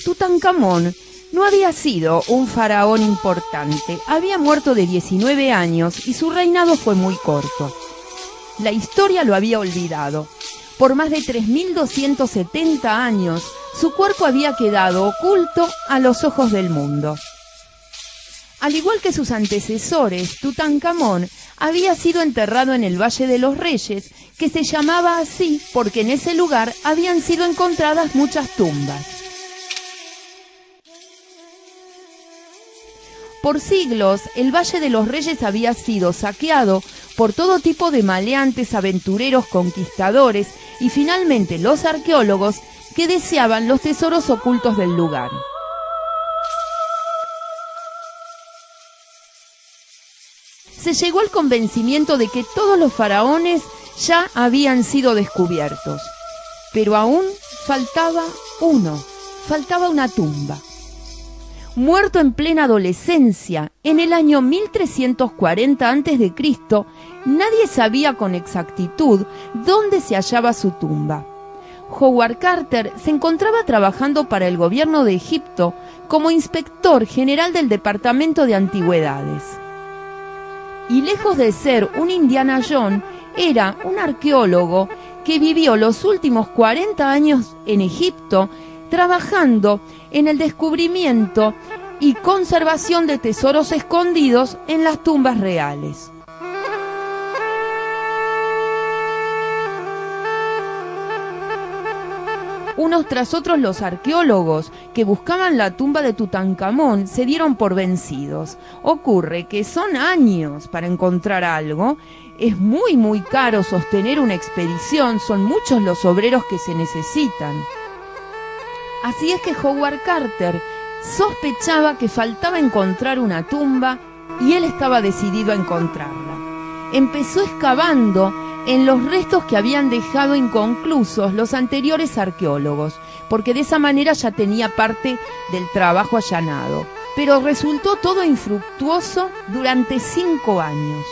Tutankamón no había sido un faraón importante, había muerto de 19 años y su reinado fue muy corto. La historia lo había olvidado. Por más de 3.270 años, su cuerpo había quedado oculto a los ojos del mundo. Al igual que sus antecesores, Tutankamón había sido enterrado en el Valle de los Reyes, que se llamaba así porque en ese lugar habían sido encontradas muchas tumbas. Por siglos, el Valle de los Reyes había sido saqueado por todo tipo de maleantes, aventureros, conquistadores y finalmente los arqueólogos que deseaban los tesoros ocultos del lugar. Se llegó al convencimiento de que todos los faraones ya habían sido descubiertos, pero aún faltaba uno, faltaba una tumba. Muerto en plena adolescencia, en el año 1340 a.C., nadie sabía con exactitud dónde se hallaba su tumba. Howard Carter se encontraba trabajando para el gobierno de Egipto como inspector general del Departamento de Antigüedades. Y lejos de ser un Indiana Jones, era un arqueólogo que vivió los últimos 40 años en Egipto trabajando en el descubrimiento y conservación de tesoros escondidos en las tumbas reales. Unos tras otros los arqueólogos que buscaban la tumba de Tutankamón se dieron por vencidos. Ocurre que son años para encontrar algo, es muy caro sostener una expedición, son muchos los obreros que se necesitan. Así es que Howard Carter sospechaba que faltaba encontrar una tumba y él estaba decidido a encontrarla. Empezó excavando en los restos que habían dejado inconclusos los anteriores arqueólogos, porque de esa manera ya tenía parte del trabajo allanado. Pero resultó todo infructuoso durante 5 años.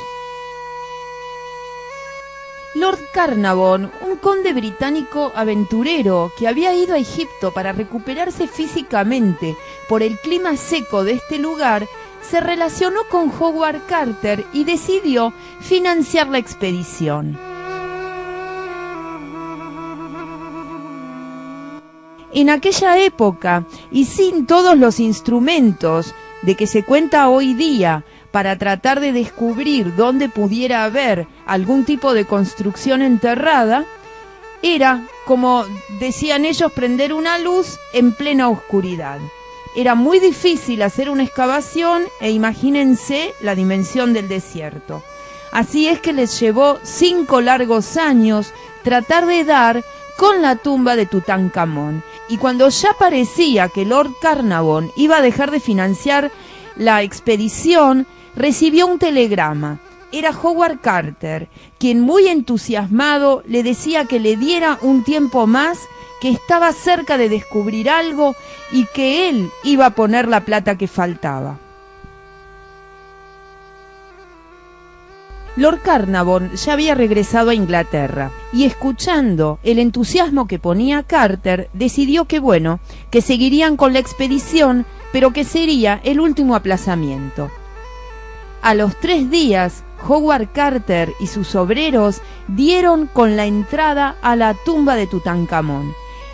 Lord Carnarvon, un conde británico aventurero que había ido a Egipto para recuperarse físicamente por el clima seco de este lugar, se relacionó con Howard Carter y decidió financiar la expedición. En aquella época, y sin todos los instrumentos de que se cuenta hoy día para tratar de descubrir dónde pudiera haber algún tipo de construcción enterrada, era, como decían ellos, prender una luz en plena oscuridad. Era muy difícil hacer una excavación e imagínense la dimensión del desierto. Así es que les llevó 5 largos años tratar de dar con la tumba de Tutankamón. Y cuando ya parecía que Lord Carnarvon iba a dejar de financiar la expedición, recibió un telegrama. Era Howard Carter, quien muy entusiasmado le decía que le diera un tiempo más, que estaba cerca de descubrir algo y que él iba a poner la plata que faltaba. Lord Carnarvon ya había regresado a Inglaterra y, escuchando el entusiasmo que ponía Carter, decidió que seguirían con la expedición, pero que sería el último aplazamiento. A los 3 días, Howard Carter y sus obreros dieron con la entrada a la tumba de Tutankamón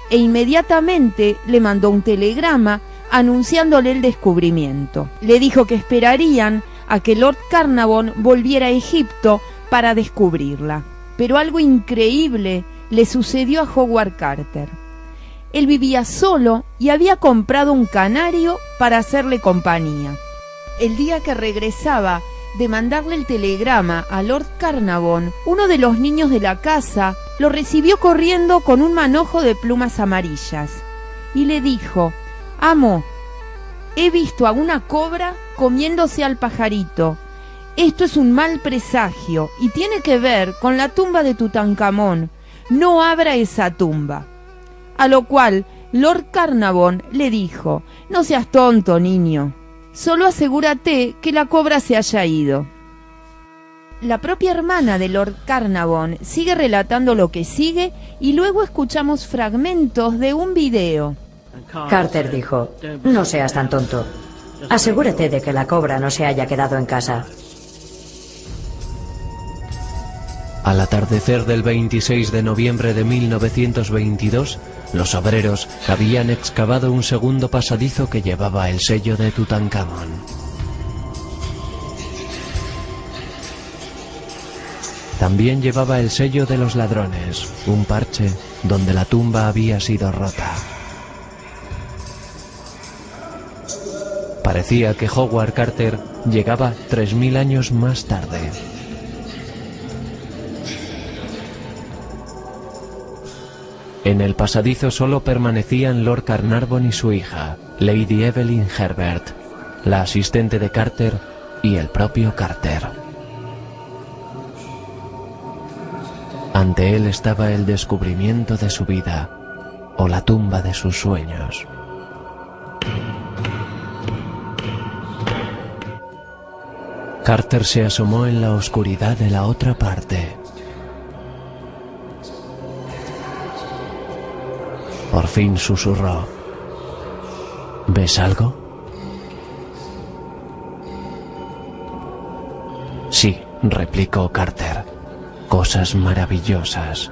e inmediatamente le mandó un telegrama anunciándole el descubrimiento. Le dijo que esperarían a que Lord Carnarvon volviera a Egipto para descubrirla. Pero algo increíble le sucedió a Howard Carter. Él vivía solo y había comprado un canario para hacerle compañía. El día que regresaba de mandarle el telegrama a Lord Carnarvon, uno de los niños de la casa lo recibió corriendo con un manojo de plumas amarillas y le dijo: «Amo, he visto a una cobra comiéndose al pajarito. Esto es un mal presagio y tiene que ver con la tumba de Tutankamón. No abra esa tumba». A lo cual Lord Carnarvon le dijo: «No seas tonto, niño. Solo asegúrate que la cobra se haya ido». La propia hermana de Lord Carnarvon sigue relatando lo que sigue y luego escuchamos fragmentos de un video. Carter dijo: no seas tan tonto. Asegúrate de que la cobra no se haya quedado en casa. Al atardecer del 26 de noviembre de 1922, los obreros habían excavado un segundo pasadizo que llevaba el sello de Tutankamón. También llevaba el sello de los ladrones, un parche donde la tumba había sido rota. Parecía que Howard Carter llegaba 3000 años más tarde. En el pasadizo solo permanecían Lord Carnarvon y su hija, Lady Evelyn Herbert, la asistente de Carter y el propio Carter. Ante él estaba el descubrimiento de su vida, o la tumba de sus sueños. Carter se asomó en la oscuridad de la otra parte. Por fin susurró: ¿ves algo? Sí, replicó Carter. Cosas maravillosas.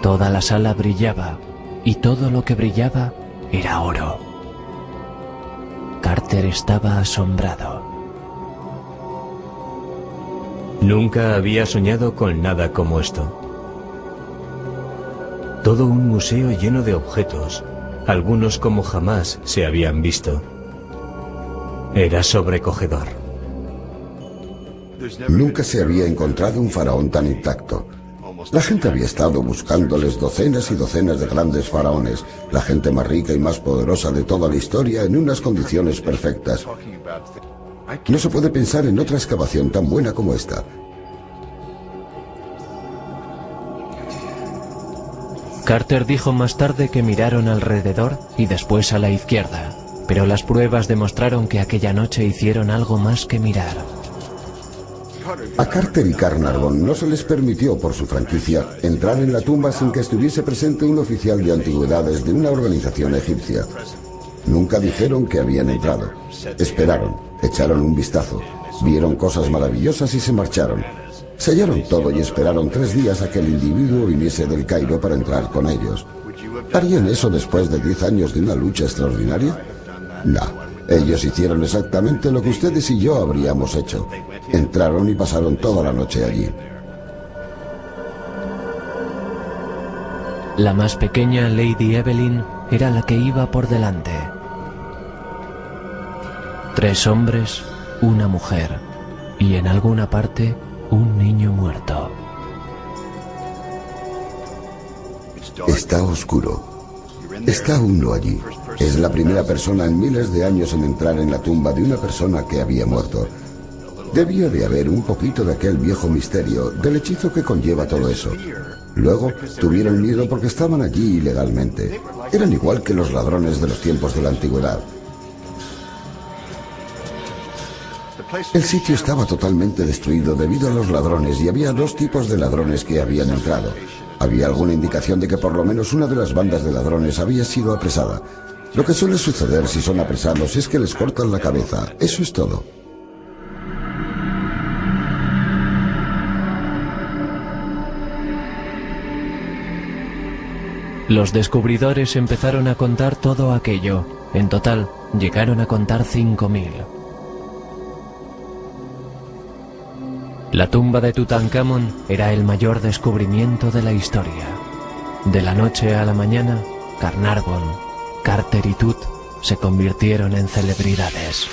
Toda la sala brillaba, y todo lo que brillaba era oro. Carter estaba asombrado. Nunca había soñado con nada como esto. Todo un museo lleno de objetos, algunos como jamás se habían visto. Era sobrecogedor. Nunca se había encontrado un faraón tan intacto. La gente había estado buscándoles docenas y docenas de grandes faraones, la gente más rica y más poderosa de toda la historia, en unas condiciones perfectas. No se puede pensar en otra excavación tan buena como esta. Carter dijo más tarde que miraron alrededor y después a la izquierda, pero las pruebas demostraron que aquella noche hicieron algo más que mirar. A Carter y Carnarvon no se les permitió, por su franquicia, entrar en la tumba sin que estuviese presente un oficial de antigüedades de una organización egipcia. Nunca dijeron que habían entrado. Esperaron, echaron un vistazo, vieron cosas maravillosas y se marcharon. Sellaron todo y esperaron 3 días a que el individuo viniese del Cairo para entrar con ellos. ¿Harían eso después de 10 años de una lucha extraordinaria? No, ellos hicieron exactamente lo que ustedes y yo habríamos hecho. Entraron y pasaron toda la noche allí. La más pequeña, Lady Evelyn, era la que iba por delante. 3 hombres, una mujer, y en alguna parte un niño muerto. Está oscuro. Está uno allí. Es la primera persona en miles de años en entrar en la tumba de una persona que había muerto. Debía de haber un poquito de aquel viejo misterio, del hechizo que conlleva todo eso. Luego tuvieron miedo porque estaban allí ilegalmente. Eran igual que los ladrones de los tiempos de la antigüedad. El sitio estaba totalmente destruido debido a los ladrones y había 2 tipos de ladrones que habían entrado. Había alguna indicación de que por lo menos una de las bandas de ladrones había sido apresada. Lo que suele suceder si son apresados es que les cortan la cabeza. Eso es todo. Los descubridores empezaron a contar todo aquello. En total, llegaron a contar 5000. La tumba de Tutankamón era el mayor descubrimiento de la historia. De la noche a la mañana, Carnarvon, Carter y Tut se convirtieron en celebridades.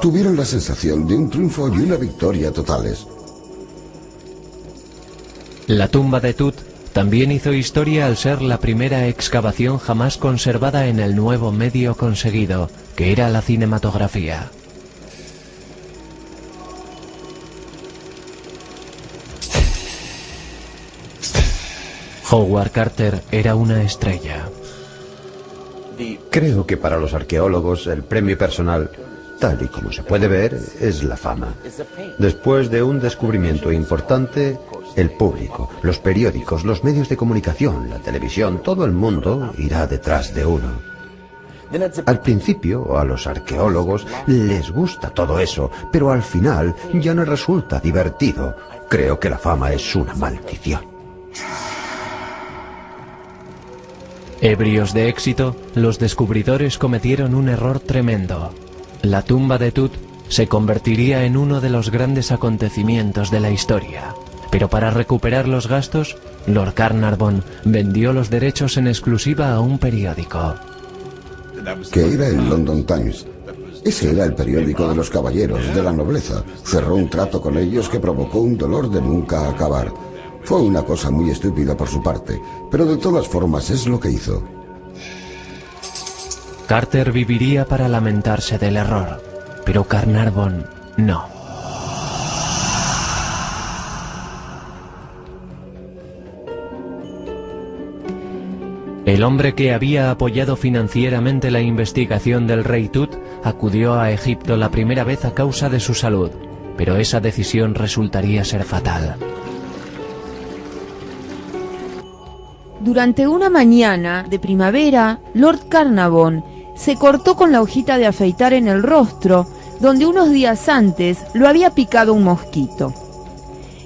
Tuvieron la sensación de un triunfo y una victoria totales. La tumba de Tut también hizo historia al ser la primera excavación jamás conservada en el nuevo medio conseguido, que era la cinematografía. Howard Carter era una estrella. Creo que para los arqueólogos el premio personal Tal y como se puede ver, es la fama. Después de un descubrimiento importante, el público, los periódicos, los medios de comunicación, la televisión, todo el mundo irá detrás de uno. Al principio, a los arqueólogos les gusta todo eso, pero al final ya no resulta divertido. Creo que la fama es una maldición. Ebrios de éxito, los descubridores cometieron un error tremendo. La tumba de Tut se convertiría en uno de los grandes acontecimientos de la historia. Pero para recuperar los gastos, Lord Carnarvon vendió los derechos en exclusiva a un periódico. Que era el London Times. Ese era el periódico de los caballeros, de la nobleza. Cerró un trato con ellos que provocó un dolor de nunca acabar. Fue una cosa muy estúpida por su parte, pero de todas formas es lo que hizo. Carter viviría para lamentarse del error, pero Carnarvon no. El hombre que había apoyado financieramente la investigación del rey Tut acudió a Egipto la primera vez a causa de su salud, pero esa decisión resultaría ser fatal. Durante una mañana de primavera, Lord Carnarvon se cortó con la hojita de afeitar en el rostro, donde unos días antes lo había picado un mosquito.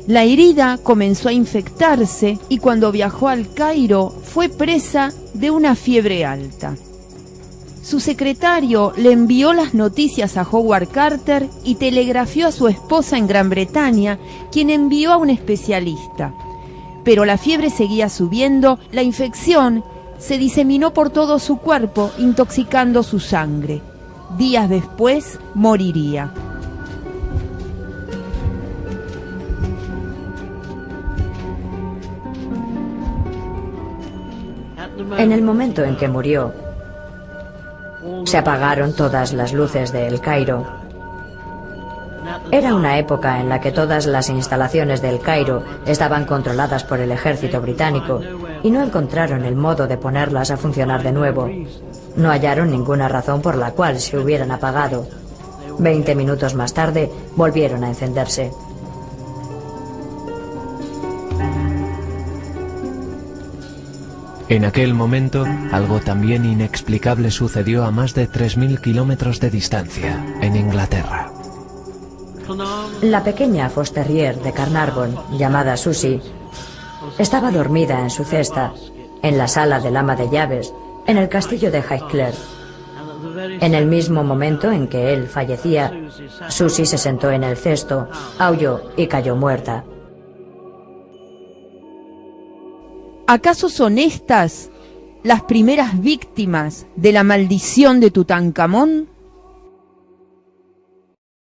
La herida comenzó a infectarse y cuando viajó al Cairo fue presa de una fiebre alta. Su secretario le envió las noticias a Howard Carter y telegrafió a su esposa en Gran Bretaña, quien envió a un especialista. Pero la fiebre seguía subiendo, la infección se diseminó por todo su cuerpo, intoxicando su sangre. Días después, moriría. En el momento en que murió, se apagaron todas las luces de El Cairo. Era una época en la que todas las instalaciones del Cairo estaban controladas por el ejército británico y no encontraron el modo de ponerlas a funcionar de nuevo. No hallaron ninguna razón por la cual se hubieran apagado. 20 minutos más tarde volvieron a encenderse. En aquel momento, algo también inexplicable sucedió a más de 3.000 kilómetros de distancia, en Inglaterra. La pequeña Fosterrier de Carnarvon, llamada Susie, estaba dormida en su cesta, en la sala del ama de llaves, en el castillo de Highclere. En el mismo momento en que él fallecía, Susie se sentó en el cesto, aulló y cayó muerta. ¿Acaso son estas las primeras víctimas de la maldición de Tutankamón?